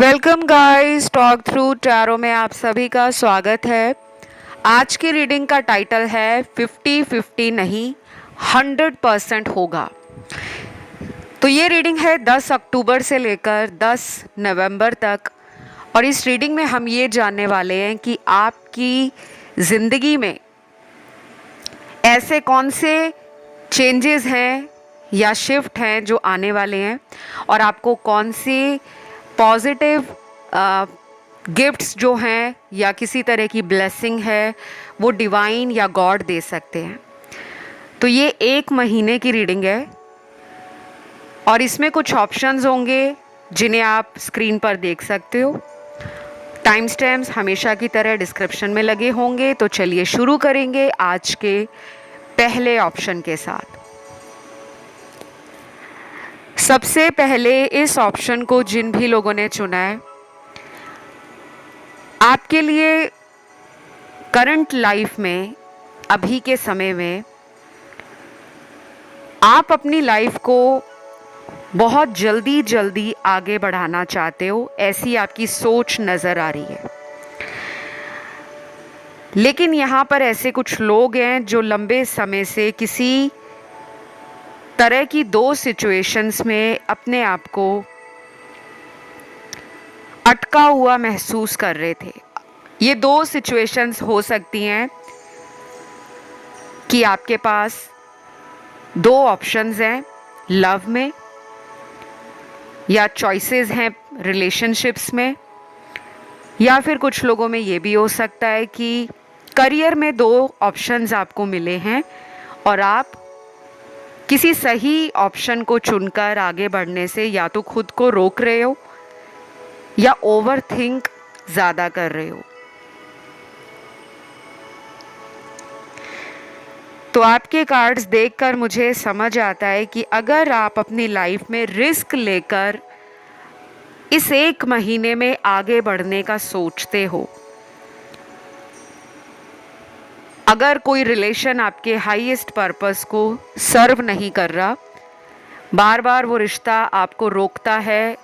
Welcome guys, talk through tarot में आप सभी का स्वागत है। आज की रीडिंग का टाइटल है 50-50 नहीं 100% होगा। तो ये रीडिंग है 10 अक्टूबर से लेकर 10 नवंबर तक। और इस रीडिंग में हम ये जानने वाले हैं कि आपकी ज़िंदगी में ऐसे कौन से चेंजेस हैं या शिफ्ट हैं जो आने वाले हैं, और आपको कौन सी पॉजिटिव गिफ्ट्स जो हैं या किसी तरह की ब्लेसिंग है वो डिवाइन या गॉड दे सकते हैं। तो ये 1 महीने की रीडिंग है और इसमें कुछ ऑप्शंस होंगे जिन्हें आप स्क्रीन पर देख सकते हो। टाइम स्टैम्प्स हमेशा की तरह डिस्क्रिप्शन में लगे होंगे। तो चलिए शुरू करेंगे आज के पहले ऑप्शन के साथ। सबसे पहले इस ऑप्शन को जिन भी लोगों ने चुना है, आपके लिए करंट लाइफ में, अभी के समय में आप अपनी लाइफ को बहुत जल्दी जल्दी आगे बढ़ाना चाहते हो, ऐसी आपकी सोच नज़र आ रही है। लेकिन यहाँ पर ऐसे कुछ लोग हैं जो लंबे समय से किसी तरह की 2 सिचुएशंस में अपने आप को अटका हुआ महसूस कर रहे थे। ये 2 सिचुएशंस हो सकती हैं कि आपके पास 2 ऑप्शंस हैं लव में, या चॉइसेस हैं रिलेशनशिप्स में, या फिर कुछ लोगों में ये भी हो सकता है कि करियर में 2 ऑप्शंस आपको मिले हैं और आप किसी सही ऑप्शन को चुनकर आगे बढ़ने से या तो खुद को रोक रहे हो या ओवर थिंक ज़्यादा कर रहे हो। तो आपके कार्ड्स देखकर मुझे समझ आता है कि अगर आप अपनी लाइफ में रिस्क लेकर इस 1 महीने में आगे बढ़ने का सोचते हो, अगर कोई रिलेशन आपके हाईएस्ट पर्पस को सर्व नहीं कर रहा, बार बार वो रिश्ता आपको रोकता है,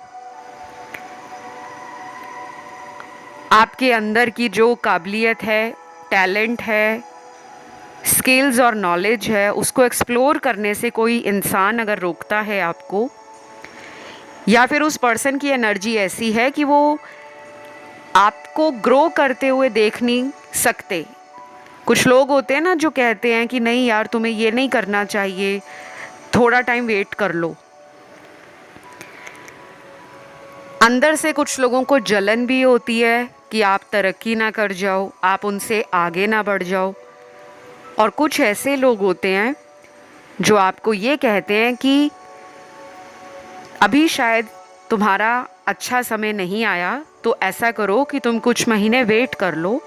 आपके अंदर की जो काबिलियत है, टैलेंट है, स्किल्स और नॉलेज है, उसको एक्सप्लोर करने से कोई इंसान अगर रोकता है आपको, या फिर उस पर्सन की एनर्जी ऐसी है कि वो आपको ग्रो करते हुए देख नहीं सकते। कुछ लोग होते हैं ना जो कहते हैं कि नहीं यार, तुम्हें ये नहीं करना चाहिए, थोड़ा टाइम वेट कर लो। अंदर से कुछ लोगों को जलन भी होती है कि आप तरक्की ना कर जाओ, आप उनसे आगे ना बढ़ जाओ। और कुछ ऐसे लोग होते हैं जो आपको ये कहते हैं कि अभी शायद तुम्हारा अच्छा समय नहीं आया, तो ऐसा करो कि तुम कुछ महीने वेट कर लो,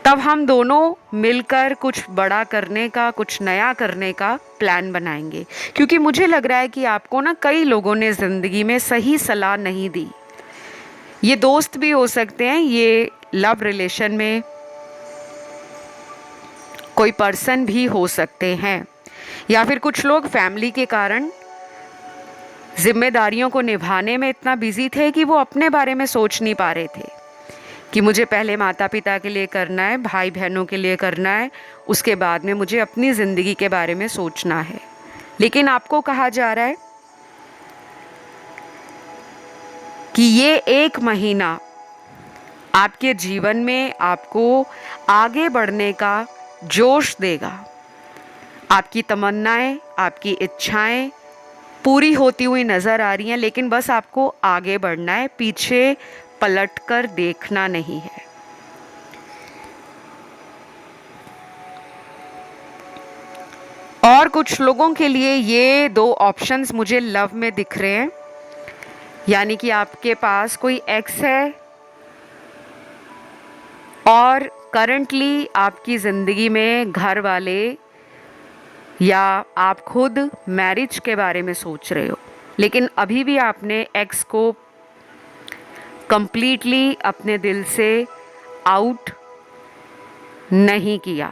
तब हम दोनों मिलकर कुछ बड़ा करने का, कुछ नया करने का प्लान बनाएंगे। क्योंकि मुझे लग रहा है कि आपको ना कई लोगों ने ज़िंदगी में सही सलाह नहीं दी। ये दोस्त भी हो सकते हैं, ये लव रिलेशन में कोई पर्सन भी हो सकते हैं, या फिर कुछ लोग फैमिली के कारण जिम्मेदारियों को निभाने में इतना बिजी थे कि वो अपने बारे में सोच नहीं पा रहे थे कि मुझे पहले माता पिता के लिए करना है, भाई बहनों के लिए करना है, उसके बाद में मुझे अपनी ज़िंदगी के बारे में सोचना है। लेकिन आपको कहा जा रहा है कि ये 1 महीना आपके जीवन में आपको आगे बढ़ने का जोश देगा। आपकी तमन्नाएं, आपकी इच्छाएं पूरी होती हुई नज़र आ रही हैं, लेकिन बस आपको आगे बढ़ना है, पीछे पलटकर देखना नहीं है। और कुछ लोगों के लिए ये 2 ऑप्शंस मुझे लव में दिख रहे हैं, यानी कि आपके पास कोई एक्स है और करंटली आपकी ज़िंदगी में घर वाले या आप खुद मैरिज के बारे में सोच रहे हो, लेकिन अभी भी आपने एक्स को कंप्लीटली अपने दिल से आउट नहीं किया।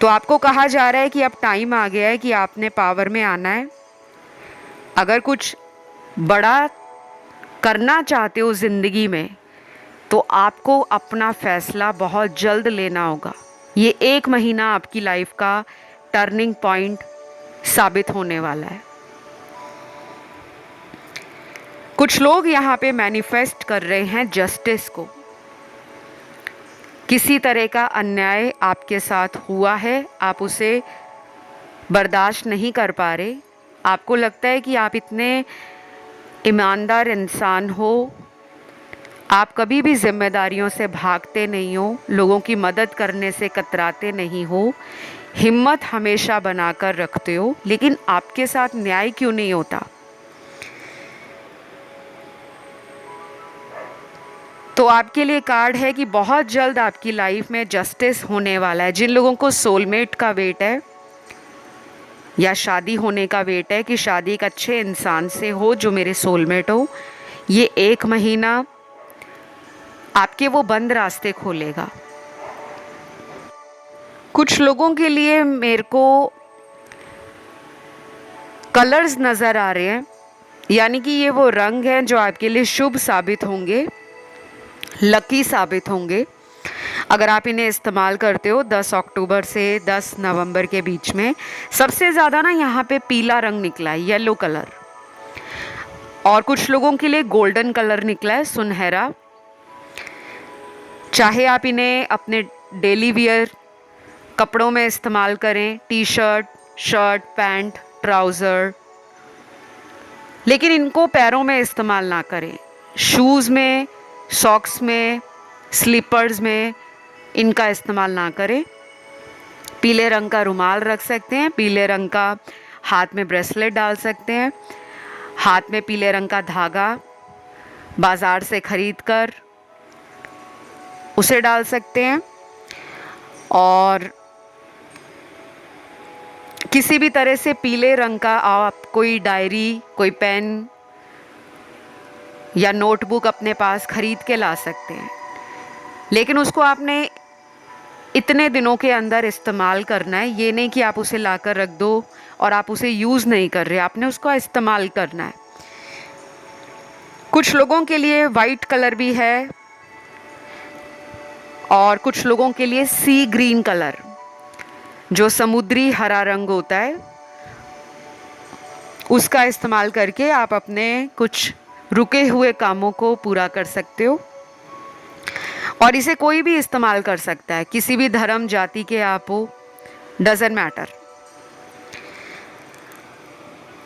तो आपको कहा जा रहा है कि अब टाइम आ गया है कि आपने पावर में आना है। अगर कुछ बड़ा करना चाहते हो ज़िंदगी में, तो आपको अपना फैसला बहुत जल्द लेना होगा। ये 1 महीना आपकी लाइफ का टर्निंग पॉइंट साबित होने वाला है। कुछ लोग यहाँ पे मैनिफेस्ट कर रहे हैं जस्टिस को। किसी तरह का अन्याय आपके साथ हुआ है, आप उसे बर्दाश्त नहीं कर पा रहे। आपको लगता है कि आप इतने ईमानदार इंसान हो, आप कभी भी जिम्मेदारियों से भागते नहीं हो, लोगों की मदद करने से कतराते नहीं हो, हिम्मत हमेशा बनाकर रखते हो, लेकिन आपके साथ न्याय क्यों नहीं होता? तो आपके लिए कार्ड है कि बहुत जल्द आपकी लाइफ में जस्टिस होने वाला है। जिन लोगों को सोलमेट का वेट है या शादी होने का वेट है कि शादी एक अच्छे इंसान से हो जो मेरे सोलमेट हो, ये 1 महीना आपके वो बंद रास्ते खोलेगा। कुछ लोगों के लिए मेरे को कलर्स नज़र आ रहे हैं, यानी कि ये वो रंग हैं जो आपके लिए शुभ साबित होंगे, लकी साबित होंगे अगर आप इन्हें इस्तेमाल करते हो 10 अक्टूबर से 10 नवंबर के बीच में। सबसे ज़्यादा ना यहाँ पे पीला रंग निकला है, येलो कलर, और कुछ लोगों के लिए गोल्डन कलर निकला है, सुनहरा। चाहे आप इन्हें अपने डेली वियर कपड़ों में इस्तेमाल करें, T shirt, shirt, pant, trouser, लेकिन इनको पैरों में इस्तेमाल ना करें। शूज़ में, सॉक्स में, स्लीपर्स में इनका इस्तेमाल ना करें। पीले रंग का रुमाल रख सकते हैं, पीले रंग का हाथ में ब्रेसलेट डाल सकते हैं, हाथ में पीले रंग का धागा बाज़ार से ख़रीद कर उसे डाल सकते हैं। और किसी भी तरह से पीले रंग का आप कोई डायरी, कोई पेन या नोटबुक अपने पास ख़रीद के ला सकते हैं, लेकिन उसको आपने इतने दिनों के अंदर इस्तेमाल करना है। ये नहीं कि आप उसे लाकर रख दो और आप उसे यूज़ नहीं कर रहे, आपने उसको इस्तेमाल करना है। कुछ लोगों के लिए वाइट कलर भी है और कुछ लोगों के लिए सी ग्रीन कलर, जो समुद्री हरा रंग होता है, उसका इस्तेमाल करके आप अपने कुछ रुके हुए कामों को पूरा कर सकते हो। और इसे कोई भी इस्तेमाल कर सकता है, किसी भी धर्म जाति के आप हो, डजेंट मैटर।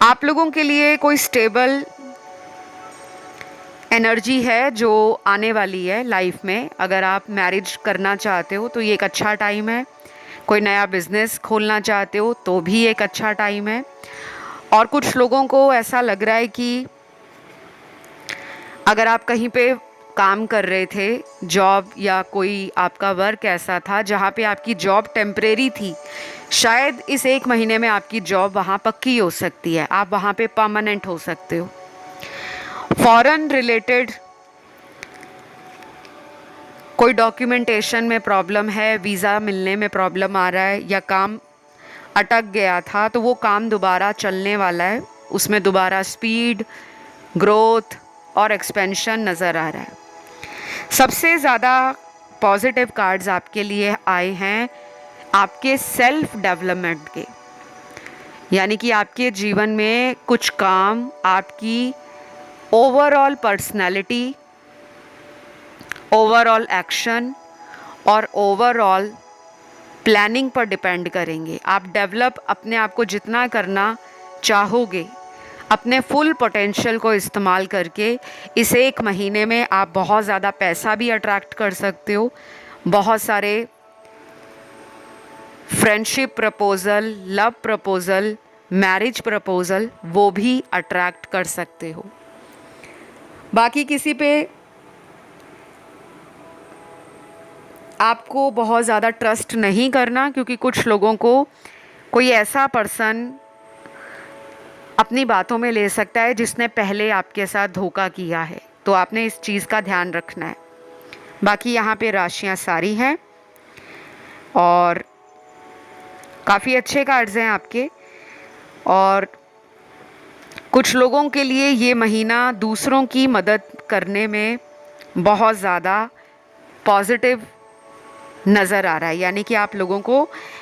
आप लोगों के लिए कोई स्टेबल एनर्जी है जो आने वाली है लाइफ में। अगर आप मैरिज करना चाहते हो तो ये एक अच्छा टाइम है, कोई नया बिजनेस खोलना चाहते हो तो भी एक अच्छा टाइम है। और कुछ लोगों को ऐसा लग रहा है कि अगर आप कहीं पे काम कर रहे थे, जॉब या कोई आपका वर्क ऐसा था जहाँ पे आपकी जॉब टेम्परेरी थी, शायद इस 1 महीने में आपकी जॉब वहाँ पक्की हो सकती है, आप वहाँ पे परमानेंट हो सकते हो। फॉरेन रिलेटेड कोई डॉक्यूमेंटेशन में प्रॉब्लम है, वीज़ा मिलने में प्रॉब्लम आ रहा है, या काम अटक गया था तो वो काम दोबारा चलने वाला है, उसमें दोबारा स्पीड, ग्रोथ और एक्सपेंशन नज़र आ रहा है। सबसे ज़्यादा पॉजिटिव कार्ड्स आपके लिए आए हैं आपके सेल्फ डेवलपमेंट के, यानी कि आपके जीवन में कुछ काम आपकी ओवरऑल पर्सनैलिटी, ओवरऑल एक्शन और ओवरऑल प्लानिंग पर डिपेंड करेंगे। आप डेवलप अपने आप को जितना करना चाहोगे, अपने फुल पोटेंशियल को इस्तेमाल करके इस 1 महीने में आप बहुत ज़्यादा पैसा भी अट्रैक्ट कर सकते हो, बहुत सारे friendship proposal, love proposal, marriage proposal वो भी अट्रैक्ट कर सकते हो। बाकी किसी पे आपको बहुत ज़्यादा ट्रस्ट नहीं करना, क्योंकि कुछ लोगों को कोई ऐसा पर्सन अपनी बातों में ले सकता है जिसने पहले आपके साथ धोखा किया है, तो आपने इस चीज़ का ध्यान रखना है। बाकी यहाँ पे राशियाँ सारी हैं और काफ़ी अच्छे कार्ड्स हैं आपके। और कुछ लोगों के लिए ये महीना दूसरों की मदद करने में बहुत ज़्यादा पॉजिटिव नज़र आ रहा है, यानी कि आप लोगों को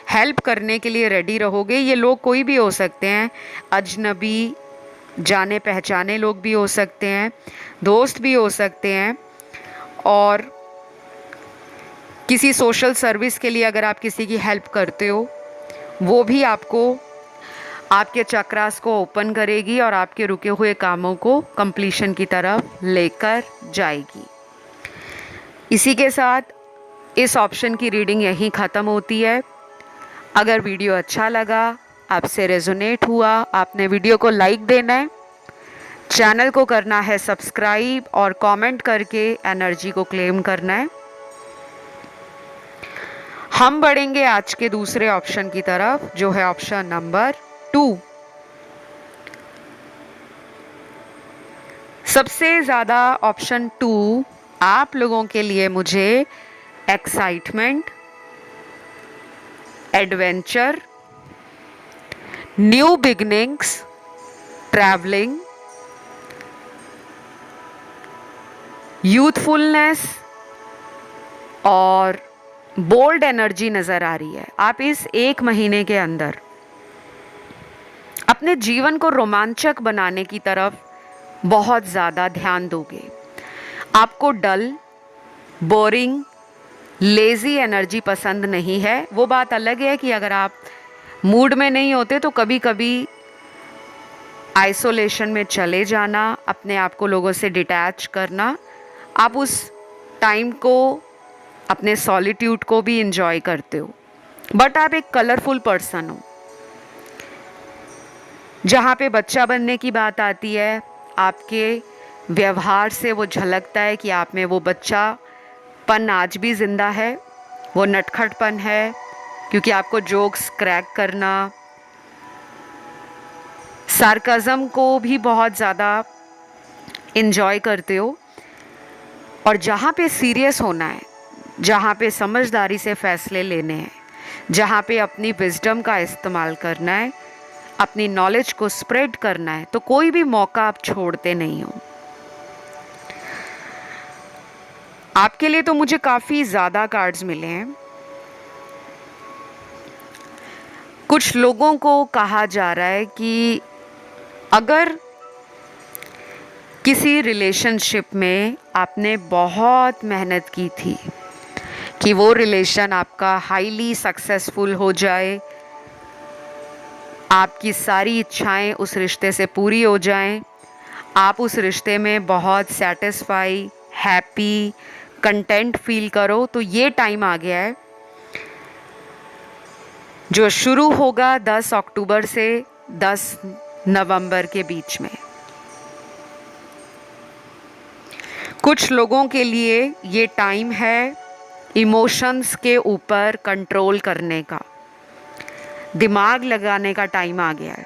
हेल्प करने के लिए रेडी रहोगे। ये लोग कोई भी हो सकते हैं, अजनबी, जाने पहचाने लोग भी हो सकते हैं, दोस्त भी हो सकते हैं, और किसी सोशल सर्विस के लिए अगर आप किसी की हेल्प करते हो, वो भी आपको आपके चक्रास को ओपन करेगी और आपके रुके हुए कामों को कंप्लीशन की तरफ लेकर जाएगी। इसी के साथ इस ऑप्शन की रीडिंग यहीं ख़त्म होती है। अगर वीडियो अच्छा लगा, आपसे रेजोनेट हुआ, आपने वीडियो को लाइक देना है, चैनल को करना है सब्सक्राइब और कमेंट करके एनर्जी को क्लेम करना है। हम बढ़ेंगे आज के दूसरे ऑप्शन की तरफ, जो है ऑप्शन नंबर 2। सबसे ज़्यादा ऑप्शन 2 आप लोगों के लिए मुझे excitement, adventure, new beginnings, travelling, youthfulness और बोल्ड एनर्जी नज़र आ रही है। आप इस एक महीने के अंदर अपने जीवन को रोमांचक बनाने की तरफ बहुत ज़्यादा ध्यान दोगे। आपको डल, बोरिंग, लेज़ी एनर्जी पसंद नहीं है। वो बात अलग है कि अगर आप मूड में नहीं होते तो कभी कभी आइसोलेशन में चले जाना, अपने आप को लोगों से डिटैच करना, आप उस टाइम को, अपने सॉलिट्यूड को भी इंजॉय करते हो। बट आप एक कलरफुल पर्सन हो। जहाँ पे बच्चा बनने की बात आती है, आपके व्यवहार से वो झलकता है कि आप में वो बच्चापन आज भी ज़िंदा है, वो नटखटपन है, क्योंकि आपको जोक्स क्रैक करना, सार्काज़म को भी बहुत ज़्यादा इन्जॉय करते हो। और जहाँ पे सीरियस होना है, जहाँ पे समझदारी से फ़ैसले लेने हैं, जहाँ पे अपनी विजडम का इस्तेमाल करना है, अपनी नॉलेज को स्प्रेड करना है, तो कोई भी मौका आप छोड़ते नहीं हो। आपके लिए तो मुझे काफ़ी ज़्यादा कार्ड्स मिले हैं। कुछ लोगों को कहा जा रहा है कि अगर किसी रिलेशनशिप में आपने बहुत मेहनत की थी कि वो रिलेशन आपका हाईली सक्सेसफुल हो जाए, आपकी सारी इच्छाएं उस रिश्ते से पूरी हो जाएं, आप उस रिश्ते में बहुत सेटिस्फाई, हैप्पी, कंटेंट फील करो, तो ये टाइम आ गया है जो शुरू होगा 10 अक्टूबर से 10 नवंबर के बीच में। कुछ लोगों के लिए ये टाइम है इमोशंस के ऊपर कंट्रोल करने का, दिमाग लगाने का टाइम आ गया है।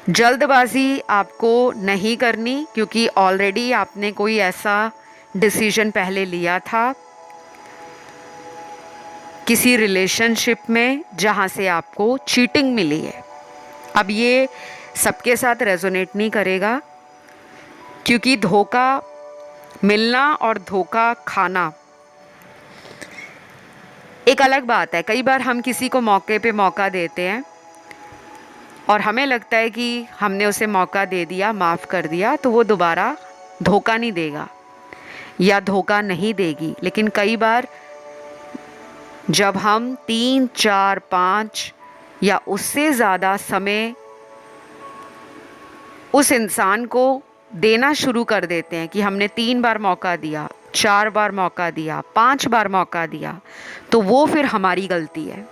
जल्दबाजी आपको नहीं करनी, क्योंकि ऑलरेडी आपने कोई ऐसा डिसीजन पहले लिया था किसी रिलेशनशिप में जहाँ से आपको चीटिंग मिली है। अब ये सबके साथ रेजोनेट नहीं करेगा, क्योंकि धोखा मिलना और धोखा खाना एक अलग बात है। कई बार हम किसी को मौके पे मौका देते हैं और हमें लगता है कि हमने उसे मौका दे दिया, माफ़ कर दिया, तो वो दोबारा धोखा नहीं देगा या धोखा नहीं देगी। लेकिन कई बार जब हम 3, 4, 5 या उससे ज़्यादा समय उस इंसान को देना शुरू कर देते हैं कि हमने 3 बार मौका दिया, 4 बार मौका दिया, 5 बार मौका दिया, तो वो फिर हमारी गलती है।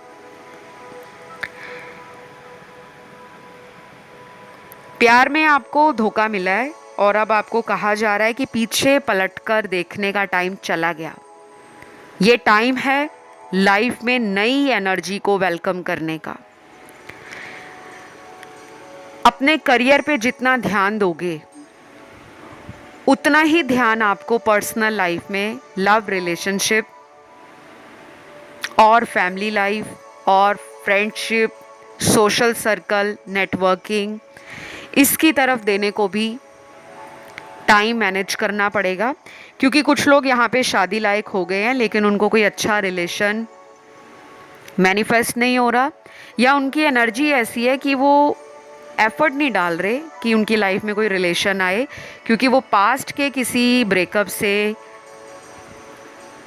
प्यार में आपको धोखा मिला है और अब आपको कहा जा रहा है कि पीछे पलटकर देखने का टाइम चला गया। ये टाइम है लाइफ में नई एनर्जी को वेलकम करने का। अपने करियर पे जितना ध्यान दोगे, उतना ही ध्यान आपको पर्सनल लाइफ में, लव रिलेशनशिप और फैमिली लाइफ और फ्रेंडशिप, सोशल सर्कल, नेटवर्किंग, इसकी तरफ देने को भी टाइम मैनेज करना पड़ेगा, क्योंकि कुछ लोग यहाँ पे शादी लायक हो गए हैं लेकिन उनको कोई अच्छा रिलेशन मैनिफेस्ट नहीं हो रहा, या उनकी एनर्जी ऐसी है कि वो एफर्ट नहीं डाल रहे कि उनकी लाइफ में कोई रिलेशन आए, क्योंकि वो पास्ट के किसी ब्रेकअप से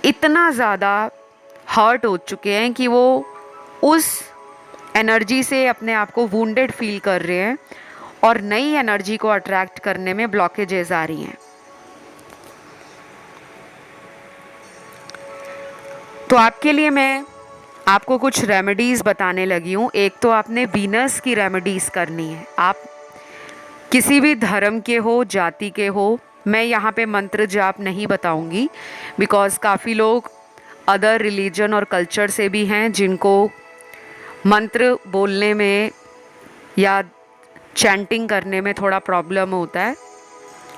इतना ज़्यादा हर्ट हो चुके हैं कि वो उस एनर्जी से अपने आप को वुंडेड फील कर रहे हैं और नई एनर्जी को अट्रैक्ट करने में ब्लॉकेजेस आ रही हैं। तो आपके लिए मैं आपको कुछ रेमेडीज़ बताने लगी हूँ। एक तो आपने वीनस की रेमेडीज़ करनी है। आप किसी भी धर्म के हो, जाति के हो, मैं यहाँ पे मंत्र जाप नहीं बताऊँगी, बिकॉज़ काफ़ी लोग अदर रिलीजन और कल्चर से भी हैं जिनको मंत्र बोलने में या चैंटिंग करने में थोड़ा प्रॉब्लम होता है,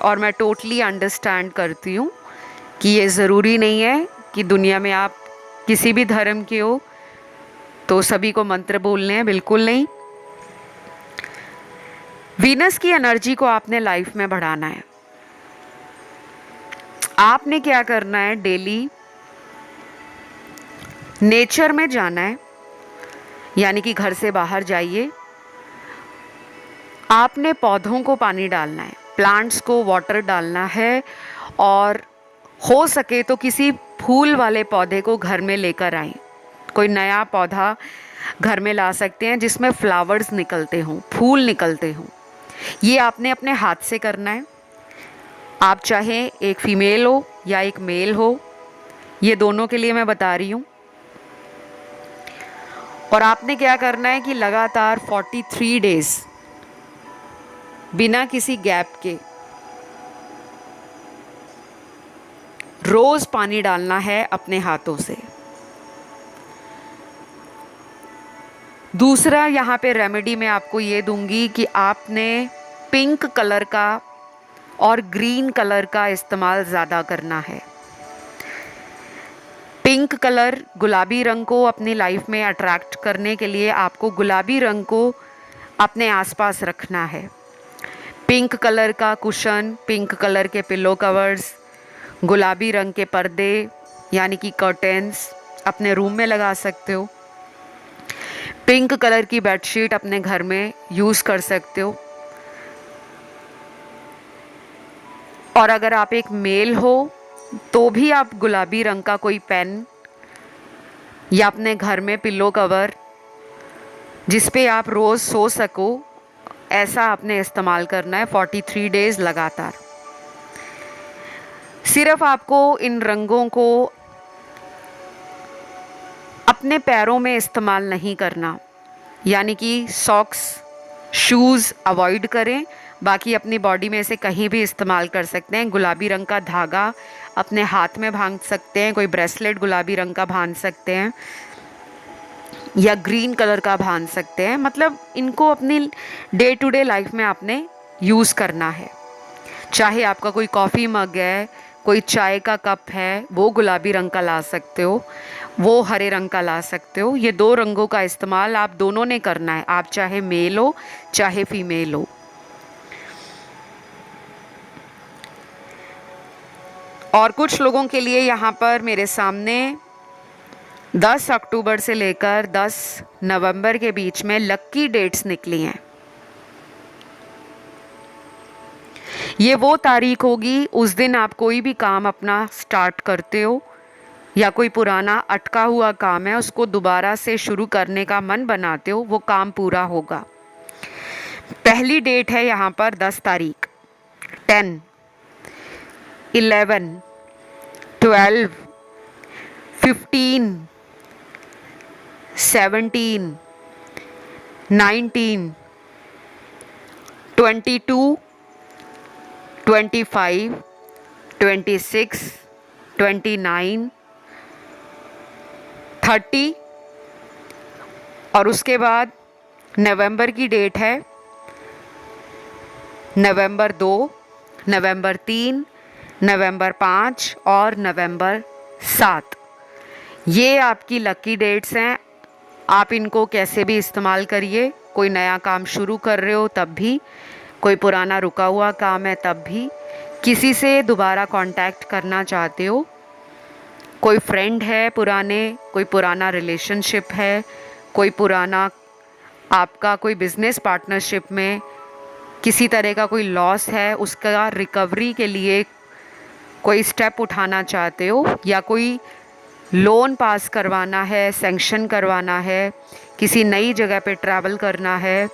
और मैं टोटली अंडरस्टैंड करती हूँ कि ये ज़रूरी नहीं है कि दुनिया में आप किसी भी धर्म के हो तो सभी को मंत्र बोलने हैं, बिल्कुल नहीं। वीनस की एनर्जी को आपने लाइफ में बढ़ाना है। आपने क्या करना है, डेली नेचर में जाना है, यानी कि घर से बाहर जाइए। आपने पौधों को पानी डालना है, प्लांट्स को वाटर डालना है, और हो सके तो किसी फूल वाले पौधे को घर में लेकर आएं। कोई नया पौधा घर में ला सकते हैं जिसमें फ्लावर्स निकलते हों, फूल निकलते हों। ये आपने अपने हाथ से करना है। आप चाहे एक फीमेल हो या एक मेल हो, ये दोनों के लिए मैं बता रही हूँ। और आपने क्या करना है कि लगातार 43 डेज बिना किसी गैप के रोज पानी डालना है अपने हाथों से। दूसरा यहाँ पे रेमेडी मैं आपको ये दूंगी कि आपने पिंक कलर का और ग्रीन कलर का इस्तेमाल ज़्यादा करना है। पिंक कलर, गुलाबी रंग को अपनी लाइफ में अट्रैक्ट करने के लिए आपको गुलाबी रंग को अपने आसपास रखना है। पिंक कलर का कुशन, पिंक कलर के पिलो कवर्स, गुलाबी रंग के पर्दे यानी कि कर्टेंस अपने रूम में लगा सकते हो। पिंक कलर की बेडशीट अपने घर में यूज़ कर सकते हो। और अगर आप एक मेल हो तो भी आप गुलाबी रंग का कोई पेन या अपने घर में पिलो कवर जिस पे आप रोज़ सो सको, ऐसा आपने इस्तेमाल करना है 43 डेज़ लगातार। सिर्फ आपको इन रंगों को अपने पैरों में इस्तेमाल नहीं करना, यानी कि सॉक्स, शूज़ अवॉइड करें। बाकी अपनी बॉडी में से कहीं भी इस्तेमाल कर सकते हैं। गुलाबी रंग का धागा अपने हाथ में बांध सकते हैं, कोई ब्रेसलेट गुलाबी रंग का बांध सकते हैं या ग्रीन कलर का बांध सकते हैं। मतलब इनको अपनी डे टू डे लाइफ में आपने यूज़ करना है। चाहे आपका कोई कॉफ़ी मग है, कोई चाय का कप है, वो गुलाबी रंग का ला सकते हो, वो हरे रंग का ला सकते हो। ये दो रंगों का इस्तेमाल आप दोनों ने करना है, आप चाहे मेल हो चाहे फीमेल हो। और कुछ लोगों के लिए यहाँ पर मेरे सामने 10 अक्टूबर से लेकर 10 नवंबर के बीच में लक्की डेट्स निकली हैं। ये वो तारीख होगी, उस दिन आप कोई भी काम अपना स्टार्ट करते हो या कोई पुराना अटका हुआ काम है उसको दोबारा से शुरू करने का मन बनाते हो, वो काम पूरा होगा। पहली डेट है यहाँ पर 10 तारीख, 10, 11, 12, 15, 17, 19, 22, 25, 26, 29, 30 और उसके बाद नवंबर की डेट है नवंबर 2, नवंबर 3, नवंबर 5 और नवंबर 7। ये आपकी लकी डेट्स हैं। आप इनको कैसे भी इस्तेमाल करिए। कोई नया काम शुरू कर रहे हो तब भी, कोई पुराना रुका हुआ काम है तब भी, किसी से दोबारा कांटेक्ट करना चाहते हो, कोई फ्रेंड है पुराने, कोई पुराना रिलेशनशिप है, कोई पुराना आपका कोई बिजनेस पार्टनरशिप में किसी तरह का कोई लॉस है, उसका रिकवरी के लिए कोई स्टेप उठाना चाहते हो, या कोई लोन पास करवाना है, सैंक्शन करवाना है, किसी नई जगह पे ट्रैवल करना है,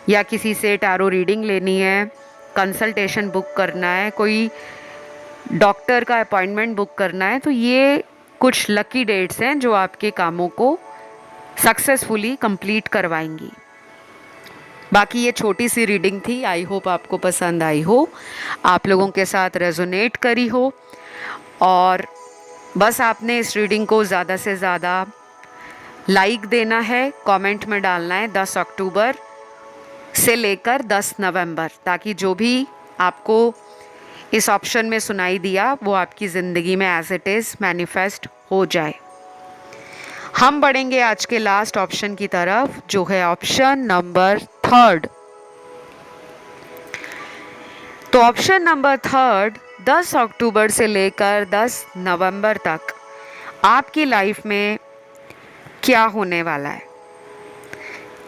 या किसी से टैरो रीडिंग लेनी है, कंसल्टेशन बुक करना है, कोई डॉक्टर का अपॉइंटमेंट बुक करना है, तो ये कुछ लकी डेट्स हैं जो आपके कामों को सक्सेसफुली कंप्लीट करवाएंगी। बाकी ये छोटी सी रीडिंग थी, आई होप आपको पसंद आई हो, आप लोगों के साथ रेजोनेट करी हो, और बस आपने इस रीडिंग को ज़्यादा से ज़्यादा लाइक देना है, कमेंट में डालना है 10 अक्टूबर से लेकर 10 नवंबर, ताकि जो भी आपको इस ऑप्शन में सुनाई दिया वो आपकी ज़िंदगी में एज इट इज़ मैनिफेस्ट हो जाए। हम बढ़ेंगे आज के लास्ट ऑप्शन की तरफ, जो है ऑप्शन नंबर 3। तो ऑप्शन नंबर 3 10 अक्टूबर से लेकर 10 नवंबर तक आपकी लाइफ में क्या होने वाला है,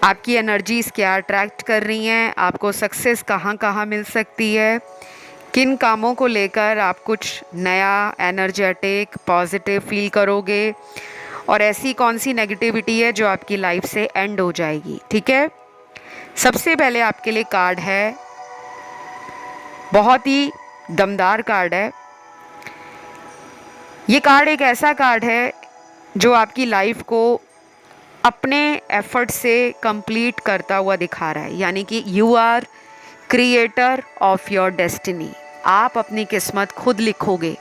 आपकी एनर्जीज क्या अट्रैक्ट कर रही हैं, आपको सक्सेस कहाँ कहाँ मिल सकती है, किन कामों को लेकर आप कुछ नया एनर्जेटिक पॉजिटिव फील करोगे, और ऐसी कौन सी नेगेटिविटी है जो आपकी लाइफ से एंड हो जाएगी। ठीक है, सबसे पहले आपके लिए कार्ड है, बहुत ही दमदार कार्ड है। ये कार्ड एक ऐसा कार्ड है जो आपकी लाइफ को अपने एफर्ट से कंप्लीट करता हुआ दिखा रहा है, यानी कि you are creator of your destiny. आप अपनी किस्मत खुद लिखोगे।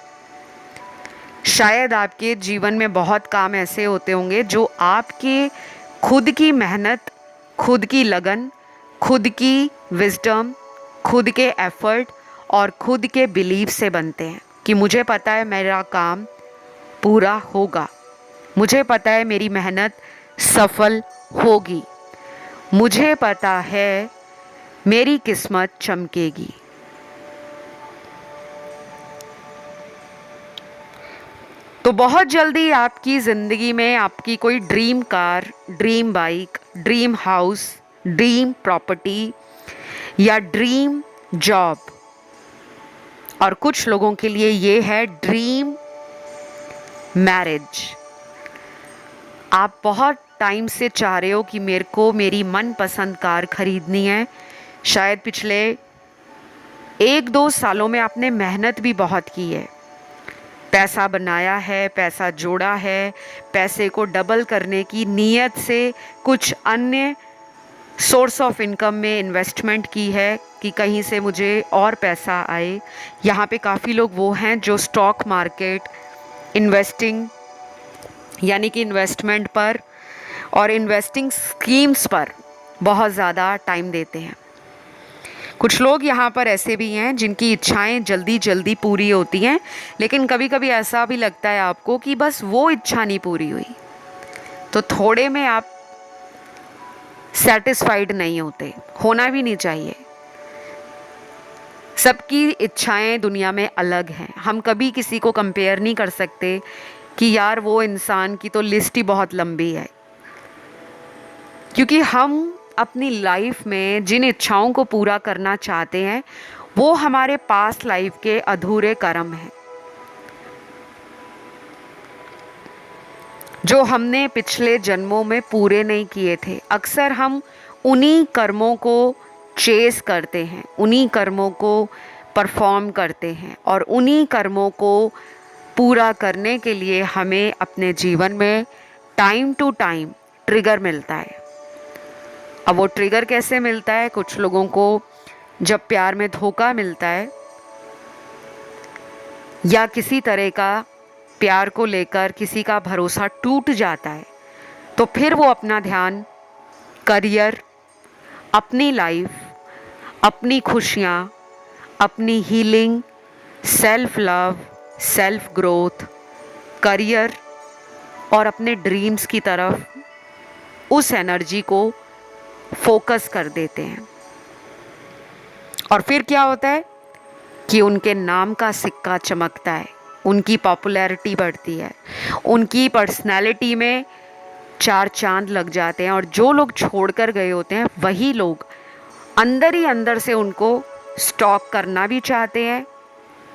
शायद आपके जीवन में बहुत काम ऐसे होते होंगे जो आपके खुद की मेहनत, खुद की लगन, खुद की विजडम, खुद के एफर्ट और खुद के बिलीव से बनते हैं कि मुझे पता है मेरा काम पूरा होगा, मुझे पता है मेरी मेहनत सफल होगी, मुझे पता है मेरी किस्मत चमकेगी। तो बहुत जल्दी आपकी ज़िंदगी में आपकी कोई dream car, dream bike, dream house, dream property या ड्रीम जॉब, और कुछ लोगों के लिए ये है ड्रीम मैरिज। आप बहुत टाइम से चाह रहे हो कि मेरे को मेरी मनपसंद कार खरीदनी है। शायद पिछले 1-2 सालों में आपने मेहनत भी बहुत की है, पैसा बनाया है, पैसा जोड़ा है, पैसे को डबल करने की नीयत से कुछ अन्य सोर्स ऑफ इनकम में इन्वेस्टमेंट की है कि कहीं से मुझे और पैसा आए। यहाँ पे काफ़ी लोग वो हैं जो स्टॉक मार्केट, इन्वेस्टिंग यानी कि इन्वेस्टमेंट पर और इन्वेस्टिंग स्कीम्स पर बहुत ज़्यादा टाइम देते हैं। कुछ लोग यहाँ पर ऐसे भी हैं जिनकी इच्छाएं जल्दी जल्दी पूरी होती हैं, लेकिन कभी कभी ऐसा भी लगता है आपको कि बस वो इच्छा नहीं पूरी हुई, तो थोड़े में आप सेटिस्फाइड नहीं होते, होना भी नहीं चाहिए। सबकी इच्छाएं दुनिया में अलग हैं। हम कभी किसी को कंपेयर नहीं कर सकते कि यार वो इंसान की तो लिस्ट ही बहुत लंबी है, क्योंकि हम अपनी लाइफ में जिन इच्छाओं को पूरा करना चाहते हैं वो हमारे पास्ट लाइफ के अधूरे कर्म हैं, जो हमने पिछले जन्मों में पूरे नहीं किए थे। अक्सर हम उन्हीं कर्मों को चेस करते हैं, उन्हीं कर्मों को परफॉर्म करते हैं, और उन्हीं कर्मों को पूरा करने के लिए हमें अपने जीवन में टाइम टू टाइम ट्रिगर मिलता है। अब वो ट्रिगर कैसे मिलता है? कुछ लोगों को जब प्यार में धोखा मिलता है या किसी तरह का प्यार को लेकर किसी का भरोसा टूट जाता है, तो फिर वो अपना ध्यान करियर, अपनी लाइफ, अपनी खुशियाँ, अपनी healing, self love, self growth, career और अपने ड्रीम्स की तरफ उस एनर्जी को फोकस कर देते हैं। और फिर क्या होता है कि उनके नाम का सिक्का चमकता है, उनकी पॉपुलैरिटी बढ़ती है, उनकी पर्सनैलिटी में चार चांद लग जाते हैं। और जो लोग छोड़कर गए होते हैं वही लोग अंदर ही अंदर से उनको स्टॉक करना भी चाहते हैं,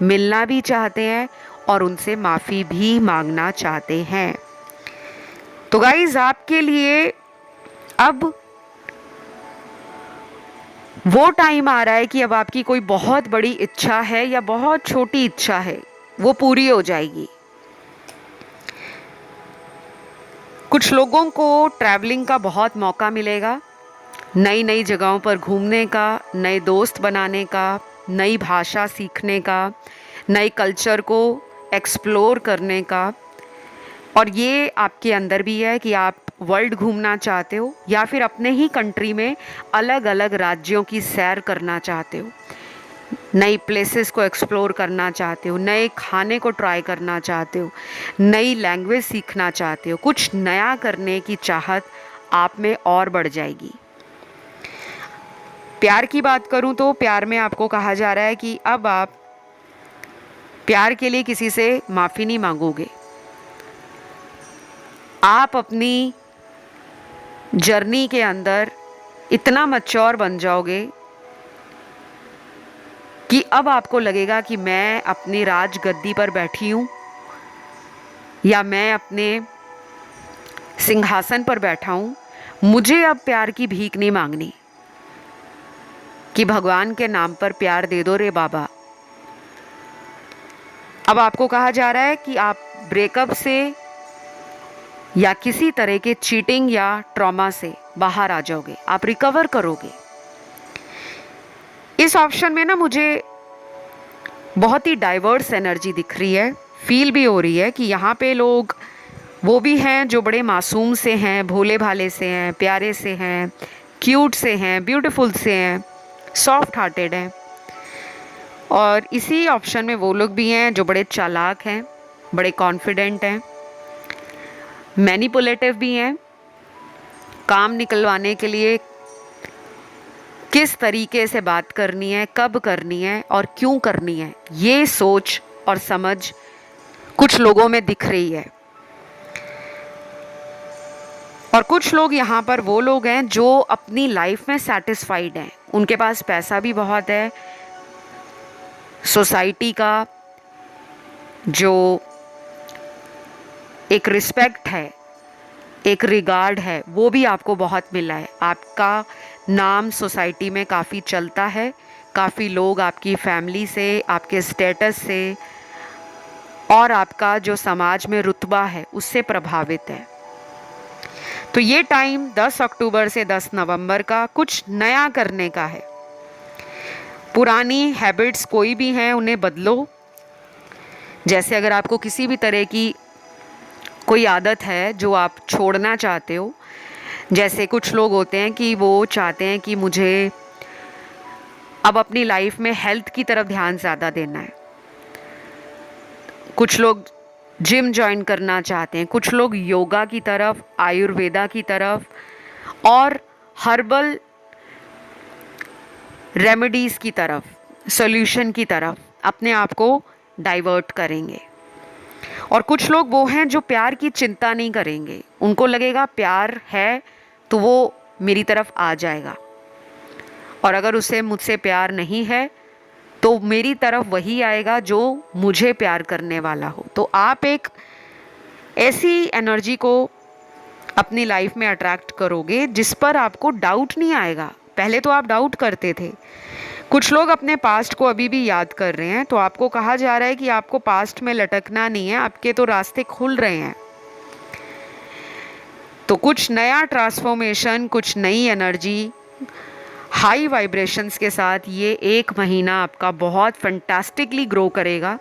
मिलना भी चाहते हैं और उनसे माफ़ी भी मांगना चाहते हैं। तो गाइज, आपके लिए अब वो टाइम आ रहा है कि अब आपकी कोई बहुत बड़ी इच्छा है या बहुत छोटी इच्छा है, वो पूरी हो जाएगी। कुछ लोगों को ट्रैवलिंग का बहुत मौका मिलेगा, नई नई जगहों पर घूमने का, नए दोस्त बनाने का, नई भाषा सीखने का, नए कल्चर को एक्सप्लोर करने का। और ये आपके अंदर भी है कि आप वर्ल्ड घूमना चाहते हो या फिर अपने ही कंट्री में अलग अलग राज्यों की सैर करना चाहते हो, नई प्लेसेस को एक्सप्लोर करना चाहते हो, नए खाने को ट्राई करना चाहते हो, नई लैंग्वेज सीखना चाहते हो। कुछ नया करने की चाहत आप में और बढ़ जाएगी। प्यार की बात करूं तो प्यार में आपको कहा जा रहा है कि अब आप प्यार के लिए किसी से माफ़ी नहीं मांगोगे। आप अपनी जर्नी के अंदर इतना मैच्योर बन जाओगे कि अब आपको लगेगा कि मैं अपनी राजगद्दी पर बैठी हूँ या मैं अपने सिंहासन पर बैठा हूँ, मुझे अब प्यार की भीख नहीं मांगनी कि भगवान के नाम पर प्यार दे दो रे बाबा। अब आपको कहा जा रहा है कि आप ब्रेकअप से या किसी तरह के चीटिंग या ट्रॉमा से बाहर आ जाओगे, आप रिकवर करोगे। इस ऑप्शन में ना मुझे बहुत ही डाइवर्स एनर्जी दिख रही है, फील भी हो रही है कि यहाँ पे लोग वो भी हैं जो बड़े मासूम से हैं, भोले भाले से हैं, प्यारे से हैं, क्यूट से हैं, ब्यूटीफुल से हैं, सॉफ्ट हार्टेड हैं। और इसी ऑप्शन में वो लोग भी हैं जो बड़े चालाक हैं, बड़े कॉन्फिडेंट हैं, मैनिपुलेटिव भी हैं। काम निकलवाने के लिए किस तरीके से बात करनी है, कब करनी है और क्यों करनी है, ये सोच और समझ कुछ लोगों में दिख रही है। और कुछ लोग यहाँ पर वो लोग हैं जो अपनी लाइफ में सेटिस्फाइड हैं, उनके पास पैसा भी बहुत है, सोसाइटी का जो एक रिस्पेक्ट है, एक रिगार्ड है, वो भी आपको बहुत मिला है। आपका नाम सोसाइटी में काफ़ी चलता है, काफ़ी लोग आपकी फैमिली से, आपके स्टेटस से और आपका जो समाज में रुतबा है उससे प्रभावित है। तो ये टाइम 10 अक्टूबर से 10 नवंबर का कुछ नया करने का है। पुरानी हैबिट्स कोई भी हैं उन्हें बदलो। जैसे अगर आपको किसी भी तरह की कोई आदत है जो आप छोड़ना चाहते हो, जैसे कुछ लोग होते हैं कि वो चाहते हैं कि मुझे अब अपनी लाइफ में हेल्थ की तरफ ध्यान ज़्यादा देना है, कुछ लोग जिम ज्वाइन करना चाहते हैं, कुछ लोग योगा की तरफ, आयुर्वेदा की तरफ और हर्बल रेमेडीज़ की तरफ, सॉल्यूशन की तरफ अपने आप को डाइवर्ट करेंगे। और कुछ लोग वो हैं जो प्यार की चिंता नहीं करेंगे, उनको लगेगा प्यार है तो वो मेरी तरफ आ जाएगा और अगर उसे मुझसे प्यार नहीं है तो मेरी तरफ वही आएगा जो मुझे प्यार करने वाला हो। तो आप एक ऐसी एनर्जी को अपनी लाइफ में अट्रैक्ट करोगे जिस पर आपको डाउट नहीं आएगा। पहले तो आप डाउट करते थे। कुछ लोग अपने पास्ट को अभी भी याद कर रहे हैं, तो आपको कहा जा रहा है कि आपको पास्ट में लटकना नहीं है, आपके तो रास्ते खुल रहे हैं। तो कुछ नया ट्रांसफॉर्मेशन, कुछ नई एनर्जी, हाई वाइब्रेशंस के साथ ये एक महीना आपका बहुत फैंटास्टिकली ग्रो करेगा।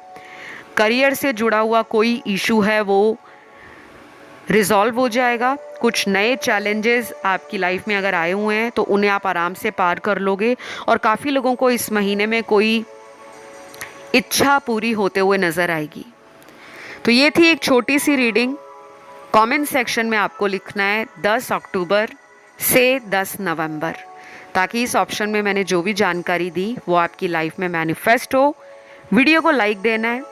करियर से जुड़ा हुआ कोई इशू है वो रिजॉल्व हो जाएगा। कुछ नए चैलेंजेस आपकी लाइफ में अगर आए हुए हैं तो उन्हें आप आराम से पार कर लोगे और काफ़ी लोगों को इस महीने में कोई इच्छा पूरी होते हुए नज़र आएगी। तो ये थी एक छोटी सी रीडिंग। कमेंट सेक्शन में आपको लिखना है 10 अक्टूबर से 10 नवंबर, ताकि इस ऑप्शन में मैंने जो भी जानकारी दी वो आपकी लाइफ में मैनिफेस्ट हो। वीडियो को लाइक देना है,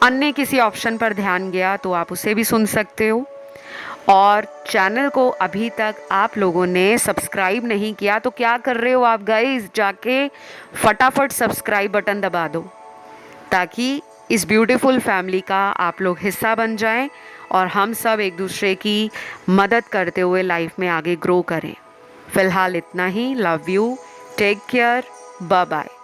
अन्य किसी ऑप्शन पर ध्यान गया तो आप उसे भी सुन सकते हो। और चैनल को अभी तक आप लोगों ने सब्सक्राइब नहीं किया तो क्या कर रहे हो आप गाइस, जाके फटाफट सब्सक्राइब बटन दबा दो, ताकि इस ब्यूटीफुल फैमिली का आप लोग हिस्सा बन जाएं और हम सब एक दूसरे की मदद करते हुए लाइफ में आगे ग्रो करें। फ़िलहाल इतना ही। Love you, take care, bye bye.